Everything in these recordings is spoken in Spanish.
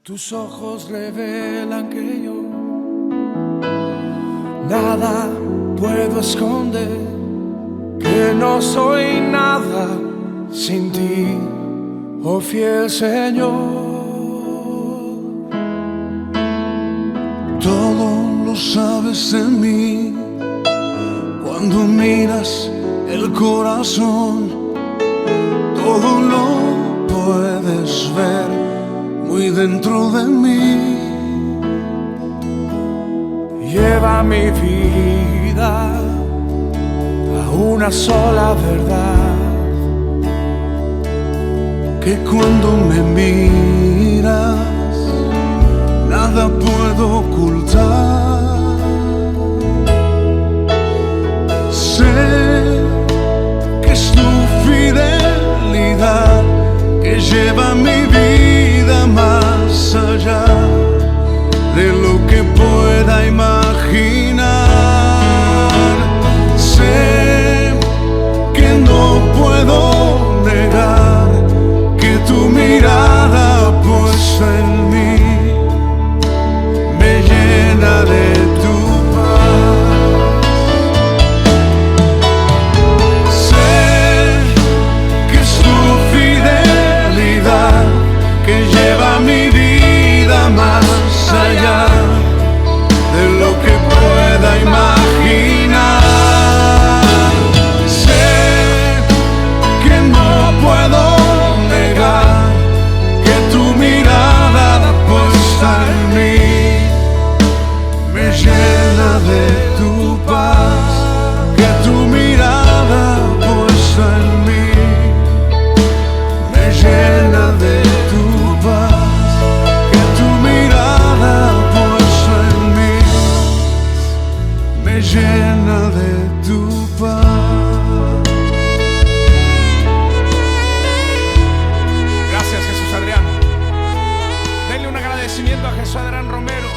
Tus ojos revelan que yo nada puedo esconder, que no soy nada sin ti, oh fiel Señor. Todo lo sabes de mí, cuando miras el corazón, todo lo puedes ver muy dentro de mí. Lleva mi vida a una sola verdad, que cuando me miras nada puedo ocultar. Sé que es tu fidelidad que lleva mi vida más allá de lo que pueda imaginar. Sé que no puedo negar que tu mirada puesta en mí me llena de tu paz. Sé que es tu fidelidad que lleva mi vida más allá de lo que pueda imaginar. Sé que no puedo negar que tu mirada puesta en mí me llena de tu paz, que tu mirada puesta en mí me llena de tu paz, que tu mirada puesta en mí me llena de tu paz. Gracias, Jesús Adrián. Denle un agradecimiento a Jesús Adrián Romero.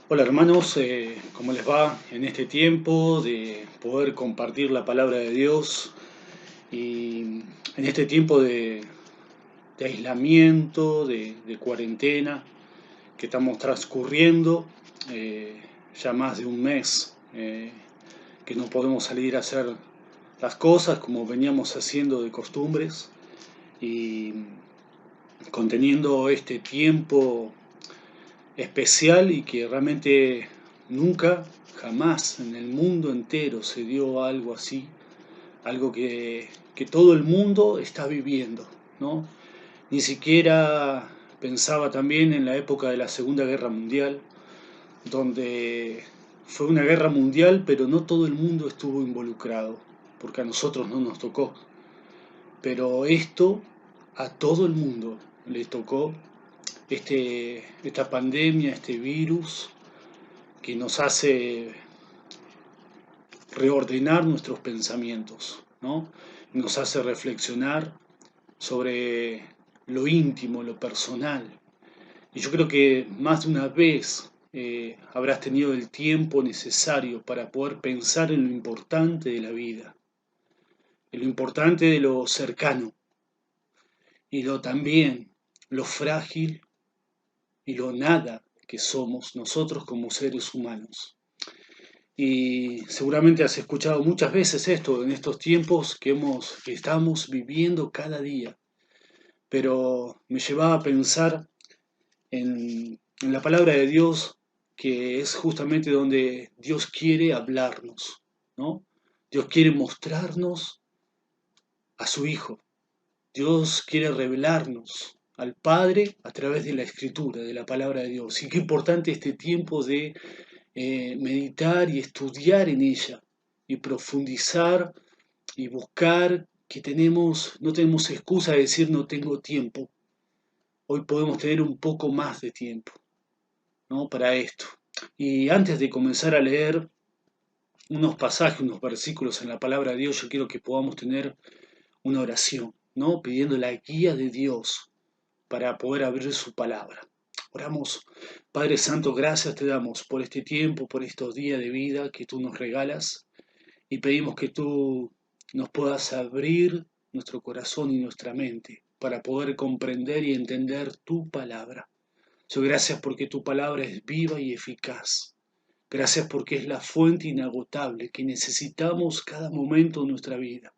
Hola hermanos, ¿cómo les va en este tiempo de poder compartir la palabra de Dios y en este tiempo de aislamiento, de cuarentena que estamos transcurriendo, ya más de un mes que no podemos salir a hacer las cosas como veníamos haciendo de costumbres y conteniendo este tiempo especial y que realmente nunca, jamás en el mundo entero se dio algo así, algo que todo el mundo está viviendo, ¿no? Ni siquiera pensaba también en la época de la Segunda Guerra Mundial, donde fue una guerra mundial, pero no todo el mundo estuvo involucrado, porque a nosotros no nos tocó. Pero esto a todo el mundo le tocó, esta pandemia, este virus que nos hace reordenar nuestros pensamientos, ¿no? Nos hace reflexionar sobre lo íntimo, lo personal. Y yo creo que más de una vez habrás tenido el tiempo necesario para poder pensar en lo importante de la vida, en lo importante de lo cercano y también lo frágil y lo nada que somos nosotros como seres humanos. Y seguramente has escuchado muchas veces esto en estos tiempos que estamos viviendo cada día, pero me llevaba a pensar en la palabra de Dios, que es justamente donde Dios quiere hablarnos, ¿no? Dios quiere mostrarnos a su Hijo. Dios quiere revelarnos al Padre a través de la Escritura, de la palabra de Dios. Y qué importante este tiempo de meditar y estudiar en ella y profundizar y buscar que no tenemos excusa de decir no tengo tiempo. Hoy podemos tener un poco más de tiempo, ¿no? Para esto. Y antes de comenzar a leer unos pasajes, unos versículos en la palabra de Dios, yo quiero que podamos tener una oración, ¿no? Pidiendo la guía de Dios para poder abrir su palabra. Oramos. Padre Santo, gracias te damos por este tiempo, por estos días de vida que tú nos regalas y pedimos que tú nos puedas abrir nuestro corazón y nuestra mente para poder comprender y entender tu palabra. Señor, gracias porque tu palabra es viva y eficaz. Gracias porque es la fuente inagotable que necesitamos cada momento de nuestra vida.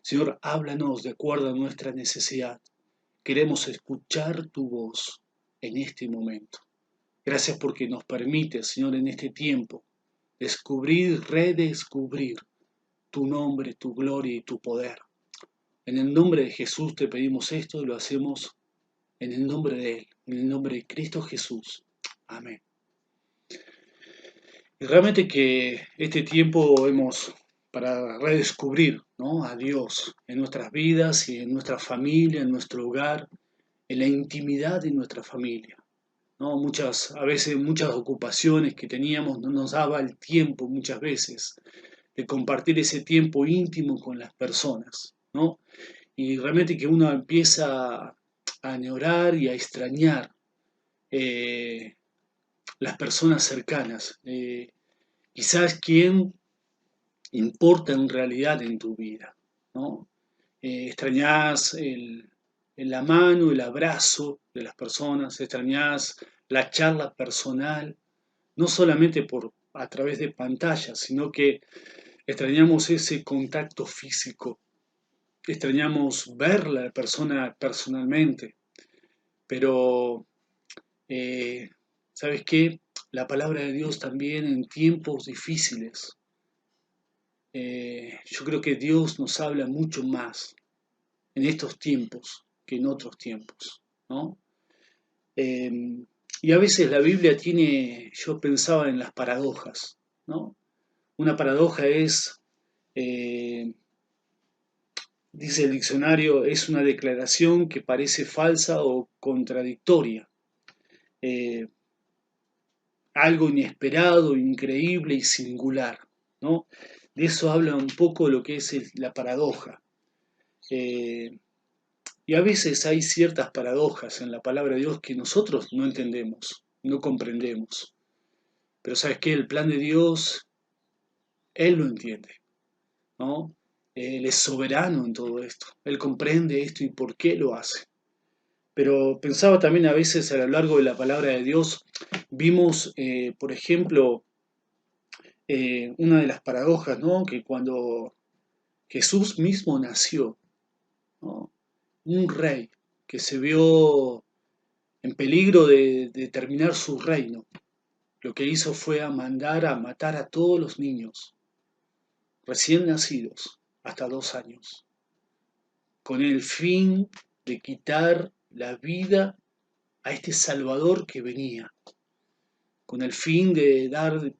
Señor, háblanos de acuerdo a nuestra necesidad. Queremos escuchar tu voz en este momento. Gracias porque nos permite, Señor, en este tiempo, descubrir, redescubrir tu nombre, tu gloria y tu poder. En el nombre de Jesús te pedimos esto y lo hacemos en el nombre de Él, en el nombre de Cristo Jesús. Amén. Y realmente que este tiempo hemos para redescubrir, ¿no?, a Dios en nuestras vidas y en nuestra familia, en nuestro hogar, en la intimidad de nuestra familia, ¿no? A veces muchas ocupaciones que teníamos no nos daba el tiempo muchas veces de compartir ese tiempo íntimo con las personas, ¿no? Y realmente que uno empieza a añorar y a extrañar las personas cercanas, quizás quién importa en realidad en tu vida, ¿no? Extrañás la mano, el abrazo de las personas, extrañás la charla personal, no solamente a través de pantallas, sino que extrañamos ese contacto físico, extrañamos ver a la persona personalmente, pero ¿sabes qué? La palabra de Dios también en tiempos difíciles, yo creo que Dios nos habla mucho más en estos tiempos que en otros tiempos, ¿no? Y a veces la Biblia yo pensaba en las paradojas, ¿no? Una paradoja es, dice el diccionario, es una declaración que parece falsa o contradictoria. Algo inesperado, increíble y singular, ¿no? De eso habla un poco lo que es la paradoja. Y a veces hay ciertas paradojas en la palabra de Dios que nosotros no entendemos, no comprendemos. Pero ¿sabes qué? El plan de Dios, Él lo entiende, ¿no? Él es soberano en todo esto. Él comprende esto y por qué lo hace. Pero pensaba también a veces a lo largo de la palabra de Dios, vimos, por ejemplo, una de las paradojas, ¿no? Que cuando Jesús mismo nació, ¿no?, un rey que se vio en peligro de terminar su reino, lo que hizo fue mandar a matar a todos los niños recién nacidos hasta 2 años, con el fin de quitar la vida a este Salvador que venía, con el fin de dar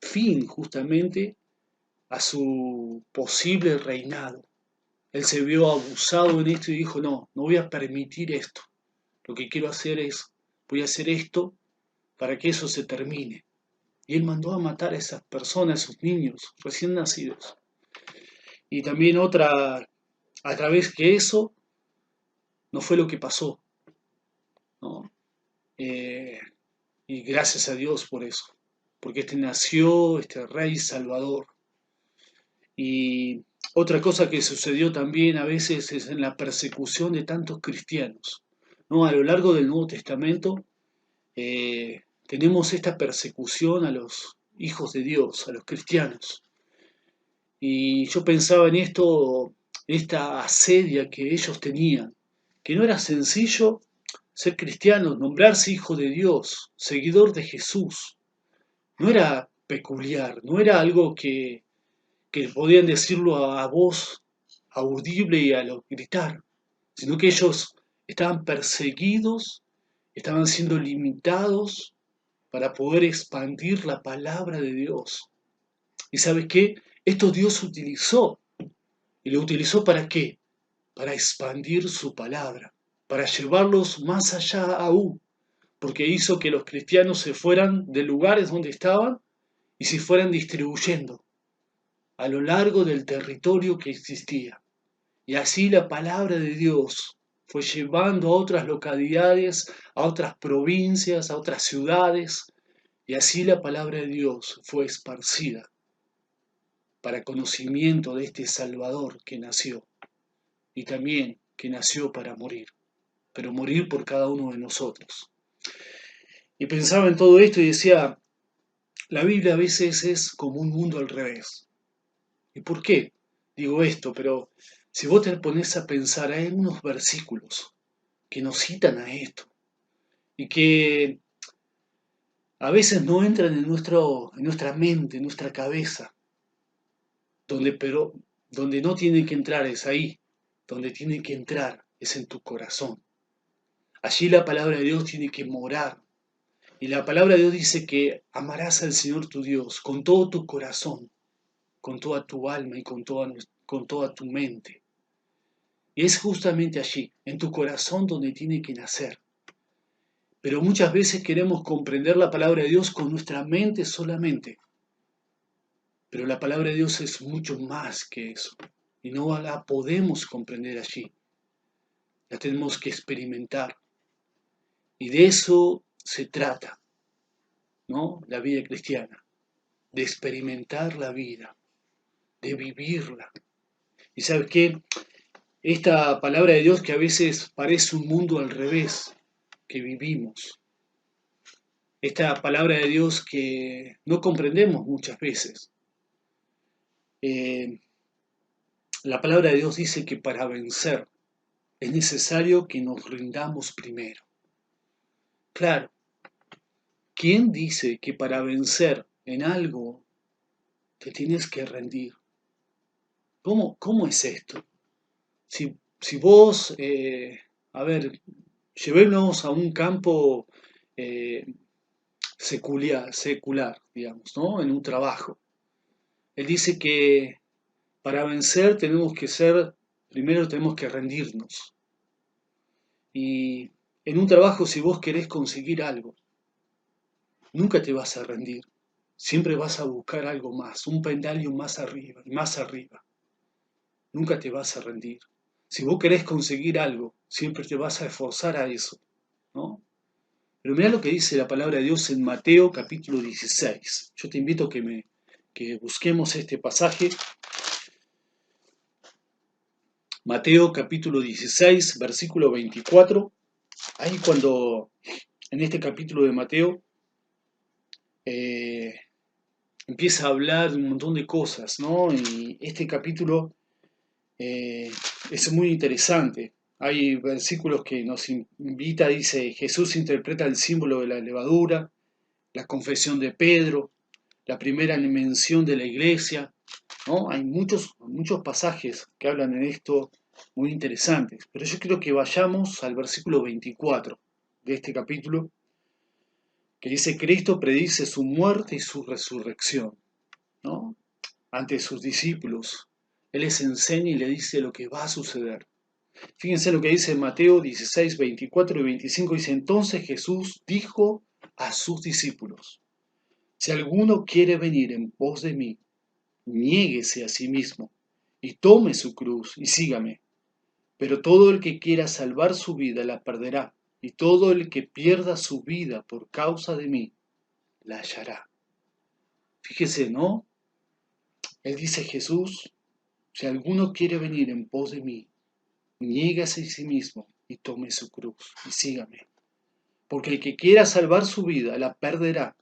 fin justamente a su posible reinado. Él se vio abusado en esto y dijo, no voy a permitir esto. Lo que quiero hacer voy a hacer esto para que eso se termine. Y él mandó a matar a esas personas, a esos niños recién nacidos. Y también otra, a través que eso no fue lo que pasó, ¿no? Y gracias a Dios por eso, porque nació este rey salvador. Y otra cosa que sucedió también a veces es en la persecución de tantos cristianos, ¿no? A lo largo del Nuevo Testamento tenemos esta persecución a los hijos de Dios, a los cristianos. Y yo pensaba en esto, esta asedia que ellos tenían, que no era sencillo ser cristiano, nombrarse hijo de Dios, seguidor de Jesús. No era peculiar, no era algo que podían decirlo a voz audible y a lo gritar, sino que ellos estaban perseguidos, estaban siendo limitados para poder expandir la palabra de Dios. ¿Y sabes qué? Esto Dios utilizó. ¿Y lo utilizó para qué? Para expandir su palabra, para llevarlos más allá aún, porque hizo que los cristianos se fueran de lugares donde estaban y se fueran distribuyendo a lo largo del territorio que existía. Y así la palabra de Dios fue llevando a otras localidades, a otras provincias, a otras ciudades, y así la palabra de Dios fue esparcida. para conocimiento de este Salvador que nació y también que nació para morir, pero morir por cada uno de nosotros. Y pensaba en todo esto y decía, la Biblia a veces es como un mundo al revés. ¿Y por qué digo esto? Pero si vos te pones a pensar, hay unos versículos que nos citan a esto y que a veces no entran en nuestra mente, en nuestra cabeza, pero donde no tienen que entrar es ahí, donde tienen que entrar es en tu corazón. Allí la palabra de Dios tiene que morar. Y la palabra de Dios dice que amarás al Señor tu Dios con todo tu corazón, con toda tu alma y con toda tu mente. Y es justamente allí, en tu corazón, donde tiene que nacer. Pero muchas veces queremos comprender la palabra de Dios con nuestra mente solamente. Pero la palabra de Dios es mucho más que eso. Y no la podemos comprender allí. La tenemos que experimentar. Y de eso se trata, ¿no? La vida cristiana. De experimentar la vida. De vivirla. ¿Y sabes qué? Esta palabra de Dios que a veces parece un mundo al revés que vivimos. Esta palabra de Dios que no comprendemos muchas veces. La palabra de Dios dice que para vencer es necesario que nos rindamos primero. Claro, ¿quién dice que para vencer en algo te tienes que rendir? ¿Cómo es esto? Si vos, a ver, llevémonos a un campo eh, secular, digamos, ¿no? En un trabajo. Él dice que para vencer primero tenemos que rendirnos. Y en un trabajo, si vos querés conseguir algo, nunca te vas a rendir. Siempre vas a buscar algo más, un peldaño más arriba y más arriba. Nunca te vas a rendir. Si vos querés conseguir algo, siempre te vas a esforzar a eso, ¿no? Pero mirá lo que dice la palabra de Dios en Mateo capítulo 16. Yo te invito a que busquemos este pasaje. Mateo capítulo 16, versículo 24. Ahí cuando, en este capítulo de Mateo, eh, empieza a hablar de un montón de cosas, ¿no? Y este capítulo es muy interesante. Hay versículos que nos invita, dice, Jesús interpreta el símbolo de la levadura, la confesión de Pedro, la primera mención de la iglesia, ¿no? Hay muchos pasajes que hablan de esto muy interesantes, pero yo quiero que vayamos al versículo 24 de este capítulo, que dice, Cristo predice su muerte y su resurrección, ¿no? Ante sus discípulos. Él les enseña y le dice lo que va a suceder. Fíjense lo que dice Mateo 16, 24 y 25. Dice, entonces Jesús dijo a sus discípulos, si alguno quiere venir en pos de mí, niéguese a sí mismo y tome su cruz y sígame. Pero todo el que quiera salvar su vida la perderá, y todo el que pierda su vida por causa de mí la hallará. Fíjese, ¿no? Él dice Jesús, si alguno quiere venir en pos de mí, niégase a sí mismo y tome su cruz y sígame. Porque el que quiera salvar su vida la perderá,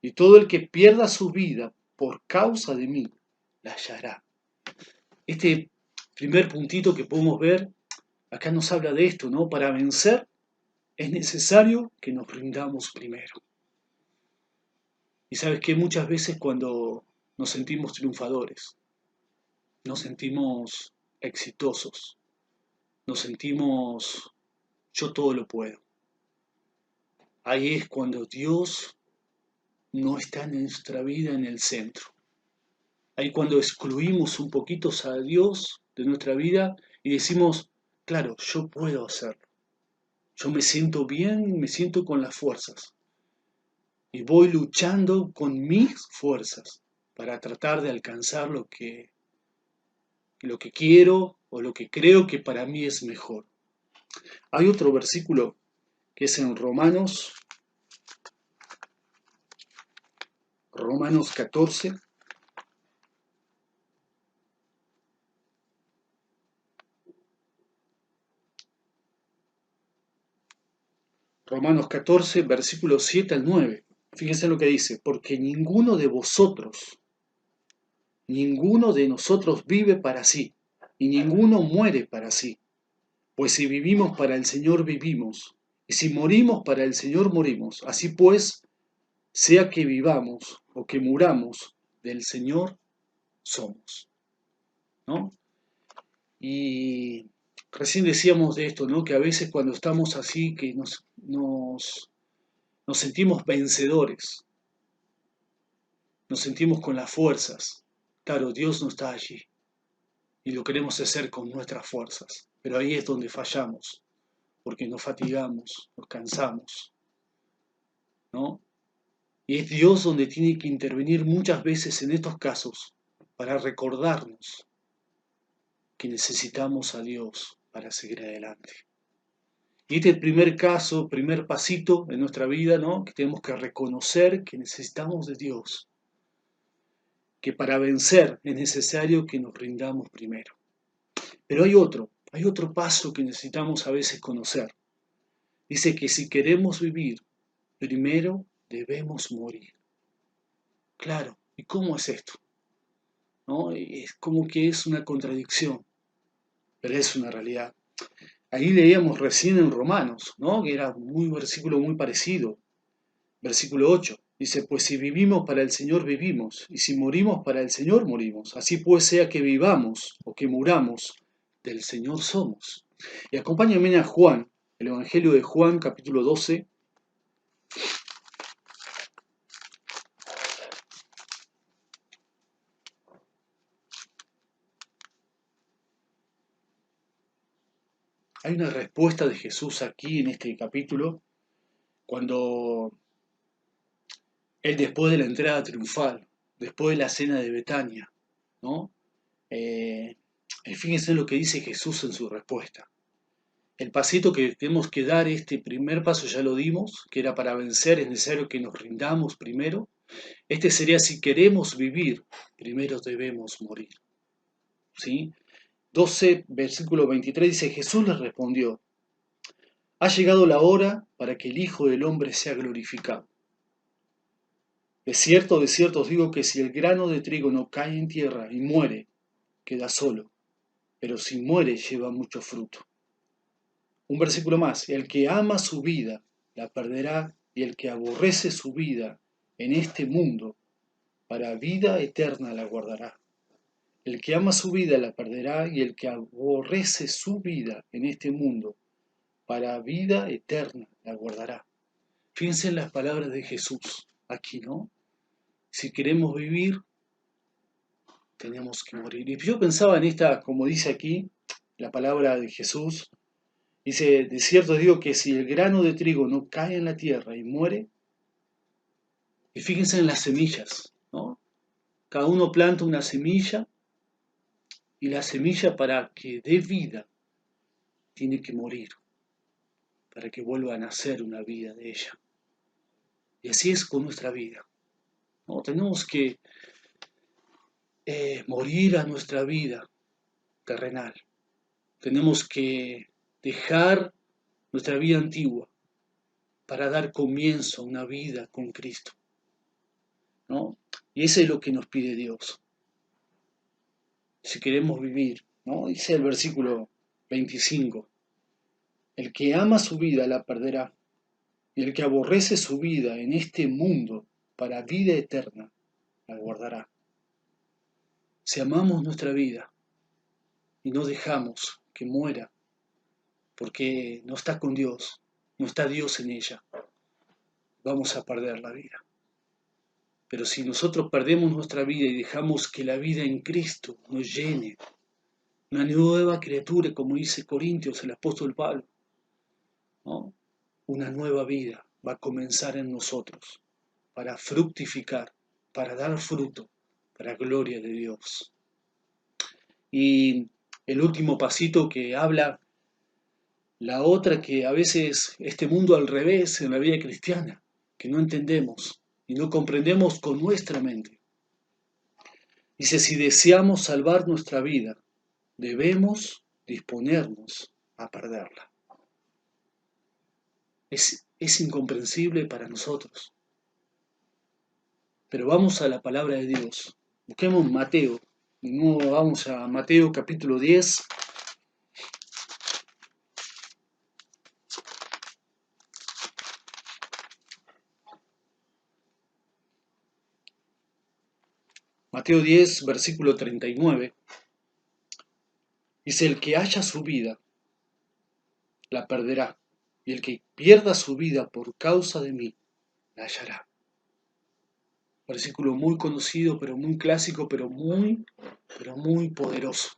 y todo el que pierda su vida por causa de mí la hallará. Este primer puntito que podemos ver, acá nos habla de esto, ¿no? Para vencer es necesario que nos rindamos primero. Y sabes que muchas veces cuando nos sentimos triunfadores, nos sentimos exitosos, nos sentimos yo todo lo puedo. Ahí es cuando Dios no está en nuestra vida en el centro. Ahí cuando excluimos un poquito a Dios de nuestra vida y decimos, claro, yo puedo hacerlo. Yo me siento bien, me siento con las fuerzas. Y voy luchando con mis fuerzas para tratar de alcanzar lo que quiero o lo que creo que para mí es mejor. Hay otro versículo que es en Romanos 14, Romanos 14, versículos 7 al 9. Fíjense lo que dice, porque ninguno de nosotros vive para sí, y ninguno muere para sí. Pues si vivimos para el Señor vivimos, y si morimos para el Señor morimos. Así pues, sea que vivamos o que muramos, del Señor somos. ¿No? Y recién decíamos de esto, ¿no? Que a veces cuando estamos así, que nos sentimos vencedores, nos sentimos con las fuerzas. Claro, Dios no está allí y lo queremos hacer con nuestras fuerzas, pero ahí es donde fallamos, porque nos fatigamos, nos cansamos, ¿no? Y es Dios donde tiene que intervenir muchas veces en estos casos para recordarnos que necesitamos a Dios para seguir adelante. Y este es el primer caso, primer pasito en nuestra vida, ¿no? Que tenemos que reconocer que necesitamos de Dios, que para vencer es necesario que nos rindamos primero. Pero hay otro paso que necesitamos a veces conocer. Dice que si queremos vivir, primero debemos morir. Claro, ¿y cómo es esto? ¿No? Es como que es una contradicción, pero es una realidad. Ahí leíamos recién en Romanos, ¿no? Que era un versículo muy parecido. Versículo 8. Dice, pues si vivimos para el Señor vivimos, y si morimos para el Señor morimos. Así pues sea que vivamos o que muramos, del Señor somos. Y acompáñenme a Juan, el Evangelio de Juan, capítulo 12. Hay una respuesta de Jesús aquí en este capítulo, cuando Él después de la entrada triunfal, después de la cena de Betania, ¿no? Fíjense lo que dice Jesús en su respuesta. El pasito que tenemos que dar, este primer paso ya lo dimos, que era para vencer, es necesario que nos rindamos primero. Este sería si queremos vivir, primero debemos morir. ¿Sí? 12, versículo 23 dice, Jesús les respondió, ha llegado la hora para que el Hijo del Hombre sea glorificado. De cierto os digo que si el grano de trigo no cae en tierra y muere, queda solo, pero si muere lleva mucho fruto. Un versículo más, el que ama su vida la perderá, y el que aborrece su vida en este mundo, para vida eterna la guardará. El que ama su vida la perderá, y el que aborrece su vida en este mundo, para vida eterna la guardará. Fíjense en las palabras de Jesús aquí, ¿no? Si queremos vivir, tenemos que morir. Y yo pensaba en esta, como dice aquí, la palabra de Jesús, dice, de cierto os digo que si el grano de trigo no cae en la tierra y muere, y fíjense en las semillas, ¿no? Cada uno planta una semilla, y la semilla para que dé vida, tiene que morir, para que vuelva a nacer una vida de ella. Y así es con nuestra vida, ¿no? Tenemos que morir a nuestra vida terrenal. Tenemos que dejar nuestra vida antigua para dar comienzo a una vida con Cristo, ¿no? Y eso es lo que nos pide Dios. Si queremos vivir, ¿no? Dice el versículo 25, el que ama su vida la perderá, y el que aborrece su vida en este mundo para vida eterna la guardará. Si amamos nuestra vida y no dejamos que muera, porque no está con Dios, no está Dios en ella, vamos a perder la vida. Pero si nosotros perdemos nuestra vida y dejamos que la vida en Cristo nos llene, una nueva criatura, como dice Corintios el apóstol Pablo, ¿no? Una nueva vida va a comenzar en nosotros para fructificar, para dar fruto, para gloria de Dios. Y el último pasito que habla, la otra que a veces este mundo al revés en la vida cristiana, que no entendemos y no comprendemos con nuestra mente. Dice, si deseamos salvar nuestra vida, debemos disponernos a perderla. Es es incomprensible para nosotros. Pero vamos a la palabra de Dios. Busquemos Mateo. De nuevo vamos a Mateo capítulo 10. Mateo 10, versículo 39. Dice, el que haya su vida, la perderá. Y el que pierda su vida por causa de mí, la hallará. Versículo muy conocido, pero muy clásico, pero muy poderoso.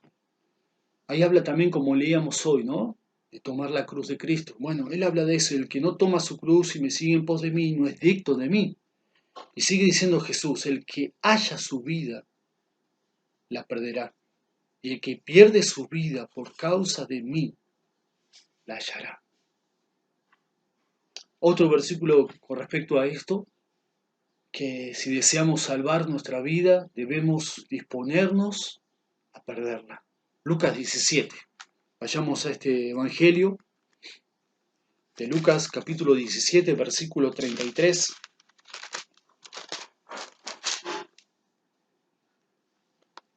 Ahí habla también, como leíamos hoy, ¿no? De tomar la cruz de Cristo. Bueno, él habla de eso, el que no toma su cruz y me sigue en pos de mí, no es digno de mí. Y sigue diciendo Jesús, el que haya su vida, la perderá. Y el que pierde su vida por causa de mí, la hallará. Otro versículo con respecto a esto, que si deseamos salvar nuestra vida, debemos disponernos a perderla. Lucas 17. Vayamos a este evangelio de Lucas capítulo 17, versículo 33.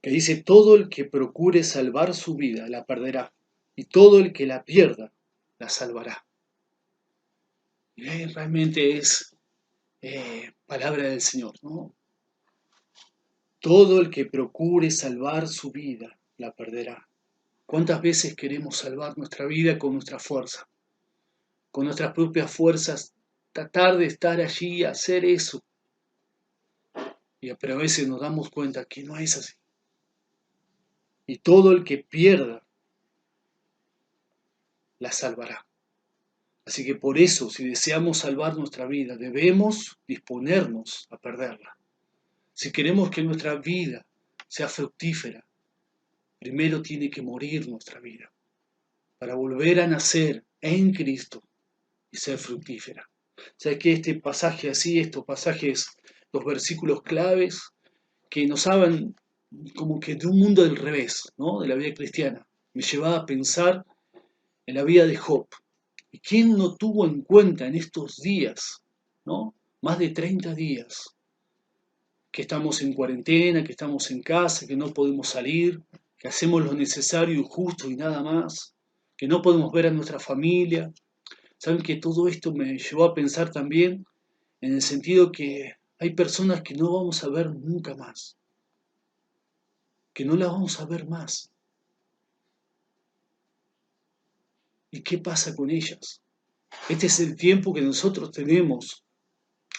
Que dice, todo el que procure salvar su vida la perderá, y todo el que la pierda la salvará. Y realmente es palabra del Señor, ¿no? Todo el que procure salvar su vida la perderá. ¿Cuántas veces queremos salvar nuestra vida con nuestra fuerza? Con nuestras propias fuerzas, tratar de estar allí, hacer eso. Pero a veces nos damos cuenta que no es así. Y todo el que pierda la salvará. Así que por eso, si deseamos salvar nuestra vida, debemos disponernos a perderla. Si queremos que nuestra vida sea fructífera, primero tiene que morir nuestra vida para volver a nacer en Cristo y ser fructífera. O sea que este pasaje así, estos pasajes, los versículos claves que nos hablan como que de un mundo del revés, ¿no? De la vida cristiana, me llevaba a pensar en la vida de Job. ¿Y quién no tuvo en cuenta en estos días, ¿no? Más de 30 días, que estamos en cuarentena, que estamos en casa, que no podemos salir, que hacemos lo necesario y justo y nada más, que no podemos ver a nuestra familia? ¿Saben que todo esto me llevó a pensar también en el sentido que hay personas que no vamos a ver nunca más, que no las vamos a ver más? ¿Y qué pasa con ellas? Este es el tiempo que nosotros tenemos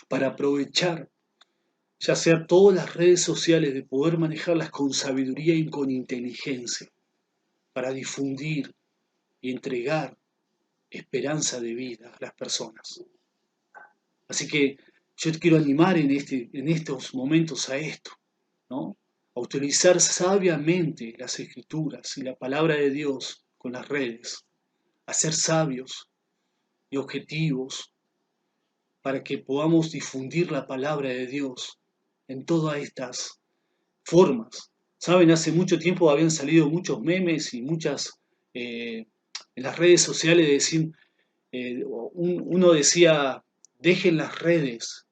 para aprovechar, ya sea todas las redes sociales, de poder manejarlas con sabiduría y con inteligencia, para difundir y entregar esperanza de vida a las personas. Así que yo te quiero animar en estos momentos a esto, ¿no? A utilizar sabiamente las escrituras y la palabra de Dios con las redes, a ser sabios y objetivos para que podamos difundir la palabra de Dios en todas estas formas. Saben, hace mucho tiempo habían salido muchos memes y muchas en las redes sociales decir, uno decía, dejen las redes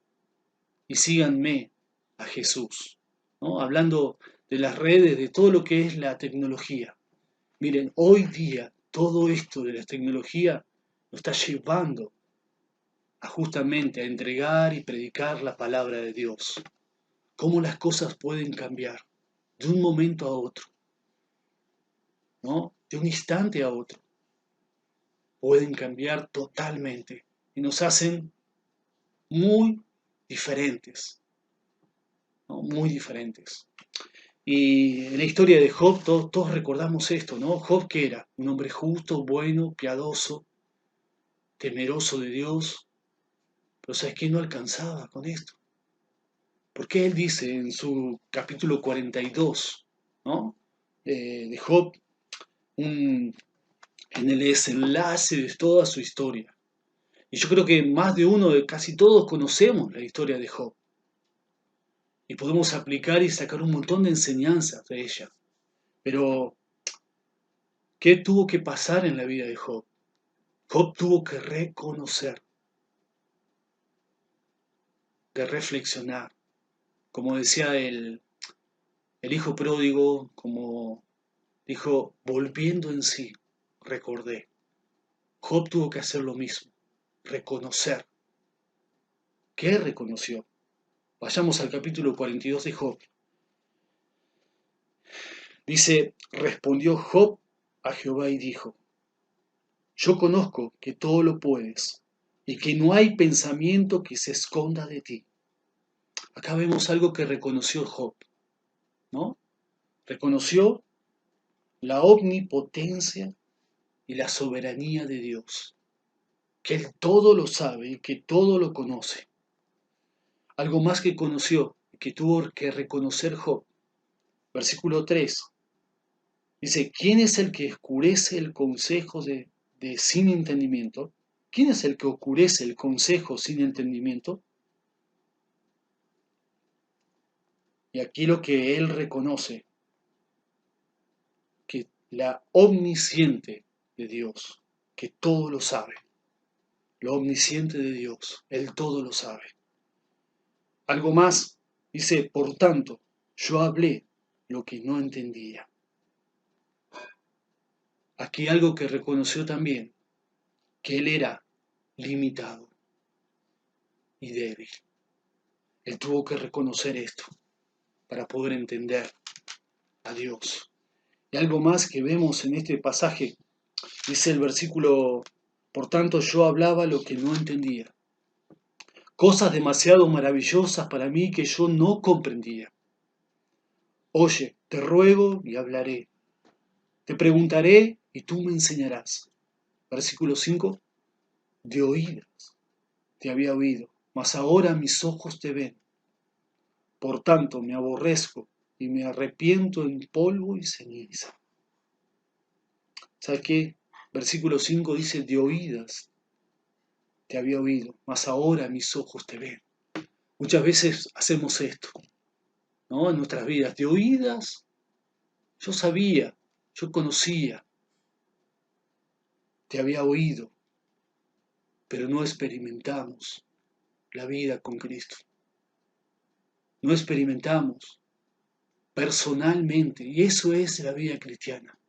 y síganme a Jesús, ¿no? Hablando de las redes, de todo lo que es la tecnología. Miren, hoy día todo esto de la tecnología nos está llevando justamente a entregar y predicar la palabra de Dios. Cómo las cosas pueden cambiar de un momento a otro, ¿no? De un instante a otro. Pueden cambiar totalmente y nos hacen muy diferentes, ¿no? Muy diferentes. Y en la historia de Job todos recordamos esto, ¿no? Job, que era un hombre justo, bueno, piadoso, temeroso de Dios, pero ¿sabes qué? No alcanzaba con esto. Porque él dice en su capítulo 42, ¿no? De Job, en el desenlace de toda su historia. Y yo creo que más de uno, de casi todos, conocemos la historia de Job. Y podemos aplicar y sacar un montón de enseñanzas de ella. Pero, ¿qué tuvo que pasar en la vida de Job? Job tuvo que reconocer de reflexionar. Como decía el hijo pródigo, como dijo, volviendo en sí, recordé. Job tuvo que hacer lo mismo, reconocer. ¿Qué reconoció? Vayamos al capítulo 42 de Job. Dice, respondió Job a Jehová y dijo, yo conozco que todo lo puedes y que no hay pensamiento que se esconda de ti. Acá vemos algo que reconoció Job, ¿no? Reconoció la omnipotencia y la soberanía de Dios, que Él todo lo sabe y que todo lo conoce. Algo más que conoció, que tuvo que reconocer Job. Versículo 3. Dice, ¿quién es el que oscurece el consejo de sin entendimiento? ¿Quién es el que oscurece el consejo sin entendimiento? Y aquí lo que él reconoce, que la omnisciente de Dios, que todo lo sabe, lo omnisciente de Dios, él todo lo sabe. Algo más, dice, por tanto, yo hablé lo que no entendía. Aquí algo que reconoció también, que él era limitado y débil. Él tuvo que reconocer esto para poder entender a Dios. Y algo más que vemos en este pasaje, dice el versículo, por tanto yo hablaba lo que no entendía. Cosas demasiado maravillosas para mí que yo no comprendía. Oye, te ruego y hablaré. Te preguntaré y tú me enseñarás. Versículo 5. De oídas te había oído, mas ahora mis ojos te ven. Por tanto me aborrezco y me arrepiento en polvo y ceniza. ¿Sabes qué? Versículo 5 dice, de oídas te había oído, mas ahora mis ojos te ven. Muchas veces hacemos esto, ¿no? En nuestras vidas, de oídas, yo sabía, yo conocía, te había oído, pero no experimentamos la vida con Cristo. No experimentamos personalmente, y eso es la vida cristiana.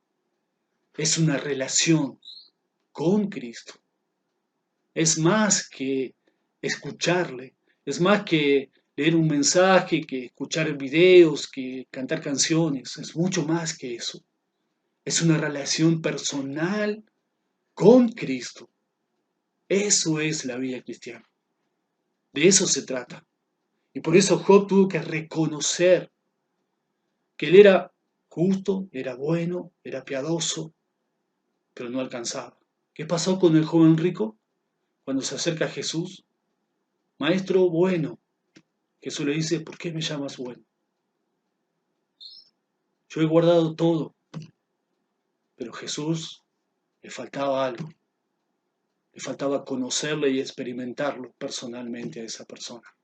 Es una relación con Cristo. Es más que escucharle, es más que leer un mensaje, que escuchar videos, que cantar canciones, es mucho más que eso. Es una relación personal con Cristo. Eso es la vida cristiana. De eso se trata. Y por eso Job tuvo que reconocer que él era justo, era bueno, era piadoso, pero no alcanzaba. ¿Qué pasó con el joven rico? Cuando se acerca a Jesús, maestro bueno, Jesús le dice, ¿por qué me llamas bueno? Yo he guardado todo, pero Jesús le faltaba algo. Le faltaba conocerle y experimentarlo personalmente a esa persona.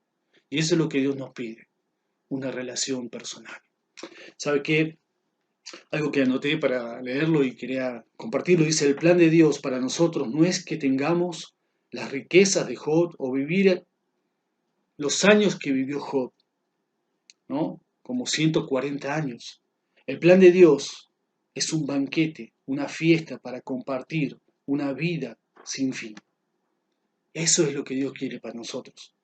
Y eso es lo que Dios nos pide, una relación personal. ¿Sabe qué? Algo que anoté para leerlo y quería compartirlo, dice, el plan de Dios para nosotros no es que tengamos las riquezas de Job o vivir los años que vivió Job, ¿no? Como 140 años. El plan de Dios es un banquete, una fiesta para compartir una vida sin fin. Eso es lo que Dios quiere para nosotros.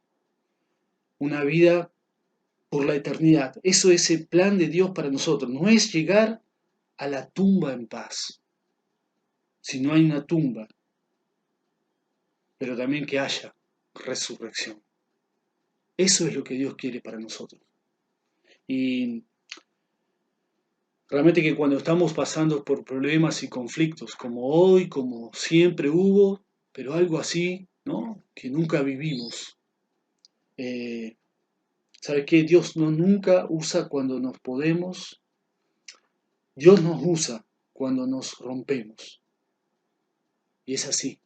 Una vida por la eternidad. Eso es el plan de Dios para nosotros. No es llegar a la tumba en paz. Si no hay una tumba, pero también que haya resurrección. Eso es lo que Dios quiere para nosotros. Y realmente que cuando estamos pasando por problemas y conflictos, como hoy, como siempre hubo, pero algo así, ¿no? Que nunca vivimos. ¿Sabe qué? Dios no nunca usa cuando nos podemos. Dios nos usa cuando nos rompemos. Y es así.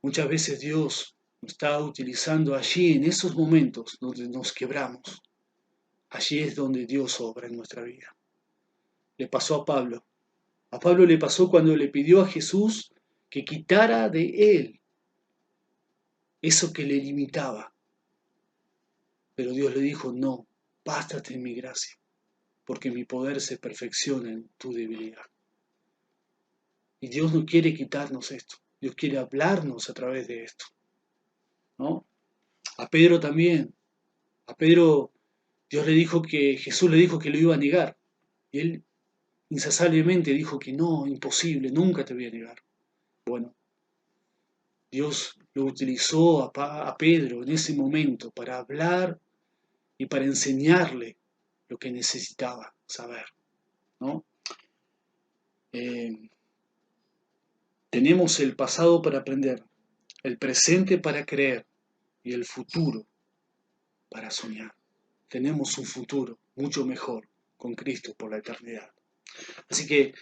Muchas veces Dios nos está utilizando allí, en esos momentos donde nos quebramos. Allí es donde Dios obra en nuestra vida. Le pasó a Pablo. A Pablo le pasó cuando le pidió a Jesús que quitara de él eso que le limitaba. Pero Dios le dijo, no, bástate en mi gracia, porque mi poder se perfecciona en tu debilidad. Y Dios no quiere quitarnos esto, Dios quiere hablarnos a través de esto, ¿no? A Pedro también, a Pedro Jesús le dijo que lo iba a negar, y él incansablemente dijo que no, imposible, nunca te voy a negar. Bueno, Dios lo utilizó a Pedro en ese momento para hablar y para enseñarle lo que necesitaba saber, ¿no? Tenemos el pasado para aprender, el presente para creer y el futuro para soñar. Tenemos un futuro mucho mejor con Cristo por la eternidad. Así que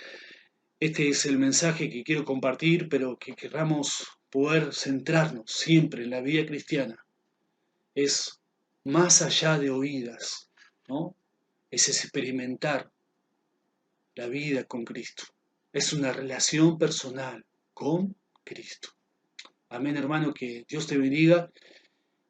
este es el mensaje que quiero compartir, pero que queramos poder centrarnos siempre en la vida cristiana. Es más allá de oídas, ¿no? Es experimentar la vida con Cristo. Es una relación personal con Cristo. Amén, hermano, que Dios te bendiga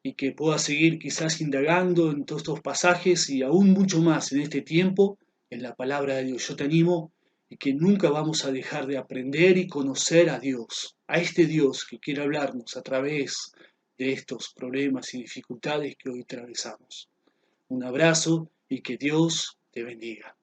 y que puedas seguir quizás indagando en todos estos pasajes y aún mucho más en este tiempo en la palabra de Dios. Yo te animo y que nunca vamos a dejar de aprender y conocer a Dios, a este Dios que quiere hablarnos a través de estos problemas y dificultades que hoy atravesamos. Un abrazo y que Dios te bendiga.